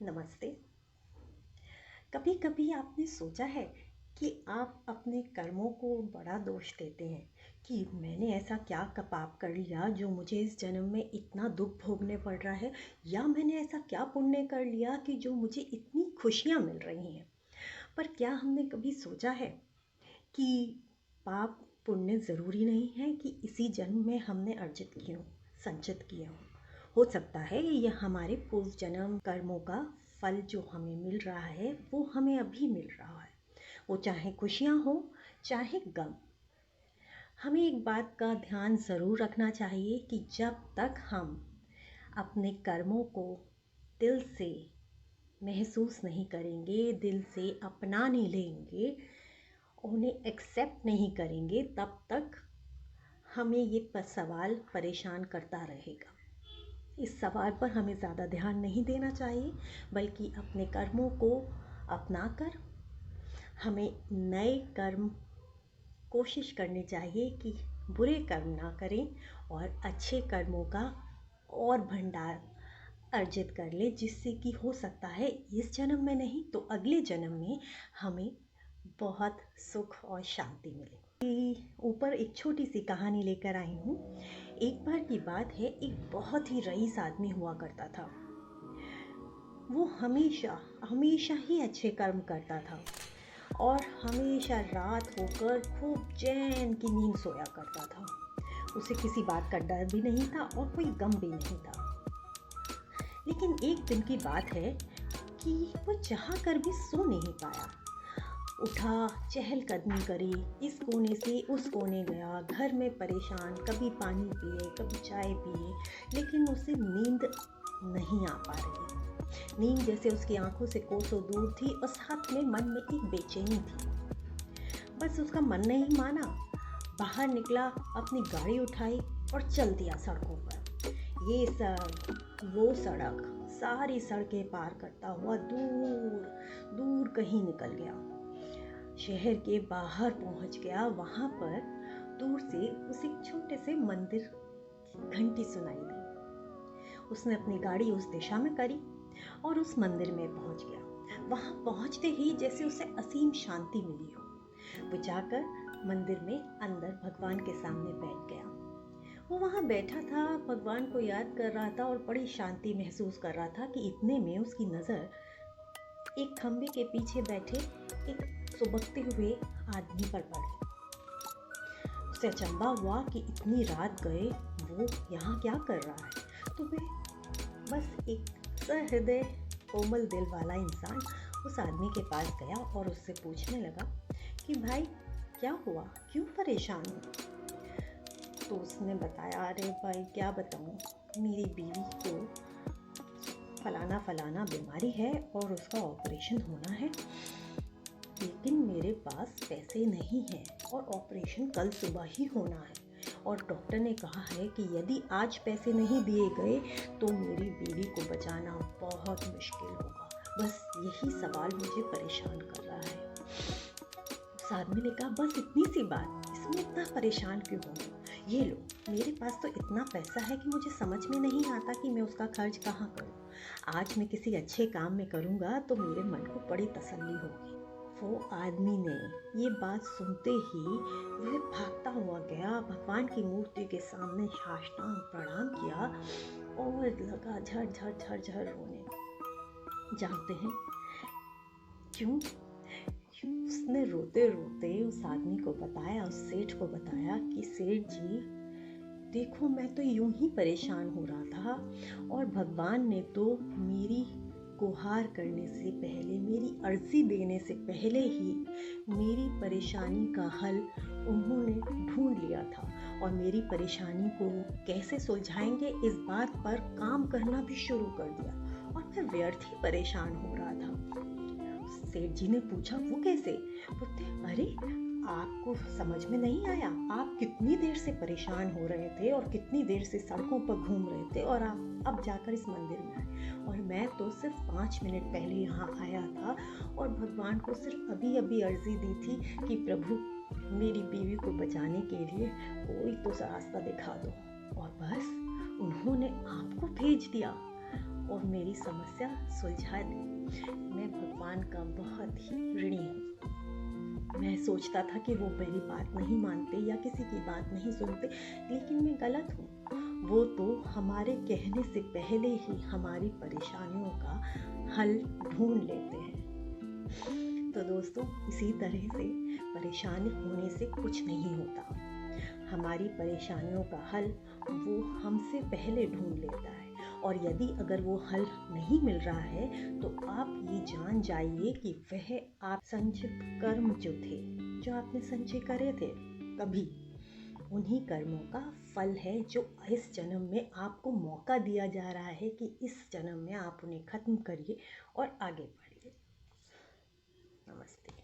नमस्ते। कभी कभी आपने सोचा है कि आप अपने कर्मों को बड़ा दोष देते हैं कि मैंने ऐसा क्या पाप कर लिया जो मुझे इस जन्म में इतना दुख भोगने पड़ रहा है, या मैंने ऐसा क्या पुण्य कर लिया कि जो मुझे इतनी खुशियाँ मिल रही हैं। पर क्या हमने कभी सोचा है कि पाप पुण्य ज़रूरी नहीं है कि इसी जन्म में हमने अर्जित किए हों, संचित किए हों। हो सकता है यह हमारे पूर्व जन्म कर्मों का फल जो हमें मिल रहा है वो हमें अभी मिल रहा है, वो चाहे खुशियाँ हो चाहे गम। हमें एक बात का ध्यान ज़रूर रखना चाहिए कि जब तक हम अपने कर्मों को दिल से महसूस नहीं करेंगे, दिल से अपना नहीं लेंगे, उन्हें एक्सेप्ट नहीं करेंगे, तब तक हमें ये सवाल परेशान करता रहेगा। इस सवाल पर हमें ज़्यादा ध्यान नहीं देना चाहिए, बल्कि अपने कर्मों को अपनाकर हमें नए कर्म कोशिश करनी चाहिए कि बुरे कर्म ना करें और अच्छे कर्मों का और भंडार अर्जित कर ले, जिससे कि हो सकता है इस जन्म में नहीं तो अगले जन्म में हमें बहुत सुख और शांति मिले। ऊपर एक छोटी सी कहानी लेकर आई हूँ। एक बार की बात है, एक बहुत ही रईस आदमी हुआ करता था। वो हमेशा हमेशा ही अच्छे कर्म करता था और हमेशा रात होकर खूब चैन की नींद सोया करता था। उसे किसी बात का डर भी नहीं था और कोई गम भी नहीं था। लेकिन एक दिन की बात है कि वो चाह कर भी सो नहीं पाया। उठा, चहलकदमी करी, इस कोने से उस कोने गया, घर में परेशान, कभी पानी पिए कभी चाय पिए, लेकिन उसे नींद नहीं आ पा रही। नींद जैसे उसकी आंखों से कोसों दूर थी और साथ में मन में एक बेचैनी थी। बस उसका मन नहीं माना, बाहर निकला, अपनी गाड़ी उठाई और चल दिया सड़कों पर। ये सड़क वो सड़क, सारी सड़कें पार करता हुआ दूर दूर कहीं निकल गया। शहर के बाहर पहुंच गया। वहां पर दूर से उसे एक छोटे से मंदिर की घंटी सुनाई दी। उसने अपनी गाड़ी उस दिशा में करी और उस मंदिर में पहुंच गया। वहां पहुंचते ही जैसे उसे असीम शांति मिली हो, वो जाकर मंदिर में अंदर भगवान के सामने बैठ गया। वो वहां बैठा था, भगवान को याद कर रहा था और बड़ी शांति महसूस कर रहा था कि इतने में उसकी नज़र एक खंबे के पीछे बैठे एक सुबकते हुए आदमी पर पड़ी। उसे अचंभा हुआ कि इतनी रात गए वो यहाँ क्या कर रहा है। तो वे बस एक सहृदय कोमल दिल वाला इंसान उस आदमी के पास गया और उससे पूछने लगा कि भाई क्या हुआ, क्यों परेशान हो। तो उसने बताया, अरे भाई क्या बताऊँ, मेरी बीवी को फलाना फलाना बीमारी है और उसका ऑपरेशन होना है, लेकिन मेरे पास पैसे नहीं हैं और ऑपरेशन कल सुबह ही होना है, और डॉक्टर ने कहा है कि यदि आज पैसे नहीं दिए गए तो मेरी बीवी को बचाना बहुत मुश्किल होगा। बस यही सवाल मुझे परेशान कर रहा है। उस आदमी ने कहा, बस इतनी सी बात, इसमें इतना परेशान क्यों हो। ये लो, मेरे पास तो इतना पैसा है कि मुझे समझ में नहीं आता कि मैं उसका खर्च कहाँ करूँ। आज मैं किसी अच्छे काम में करूँगा तो मेरे मन को बड़ी तसल्ली होगी। वो आदमी ने ये बात सुनते ही वह भागता हुआ गया, भगवान की मूर्ति के सामने साष्टांग प्रणाम किया और लगा झर झर झर रोने। जानते हैं क्यों? उसने रोते रोते उस आदमी को बताया, उस सेठ को बताया कि सेठ जी देखो, मैं तो यूं ही परेशान हो रहा था और भगवान ने तो मेरी गुहार करने से पहले, मेरी अर्जी देने से पहले ही मेरी परेशानी का हल उन्होंने ढूंढ लिया था और मेरी परेशानी को कैसे सुलझाएंगे इस बात पर काम करना भी शुरू कर दिया और मैं व्यर्थ ही परेशान हो रहा था। सेठ जी ने पूछा, वो कैसे? बोलते, अरे आपको समझ में नहीं आया, आप कितनी देर से परेशान हो रहे थे और कितनी देर से सड़कों पर घूम रहे थे और आप अब जाकर इस मंदिर में आए, और मैं तो सिर्फ 5 मिनट पहले यहाँ आया था और भगवान को सिर्फ अभी अभी अर्जी दी थी कि प्रभु मेरी बीवी को बचाने के लिए कोई तो रास्ता दिखा दो, और बस उन्होंने आपको भेज दिया। और मेरी समस्या सुलझा दी। मैं भगवान का बहुत ही ऋणी हूँ। मैं सोचता था कि वो मेरी बात नहीं मानते या किसी की बात नहीं सुनते, लेकिन मैं गलत हूँ। वो तो हमारे कहने से पहले ही हमारी परेशानियों का हल ढूंढ लेते हैं। तो दोस्तों, इसी तरह से परेशानी होने से कुछ नहीं होता। हमारी परेशानियों का हल वो हमसे पहले ढूंढ लेता है, और यदि अगर वो हल नहीं मिल रहा है तो आप ये जान जाइए कि वह आप संचित कर्म जो थे, जो आपने संचय करे थे कभी, उन्हीं कर्मों का फल है, जो इस जन्म में आपको मौका दिया जा रहा है कि इस जन्म में आप उन्हें खत्म करिए और आगे बढ़िए। नमस्ते।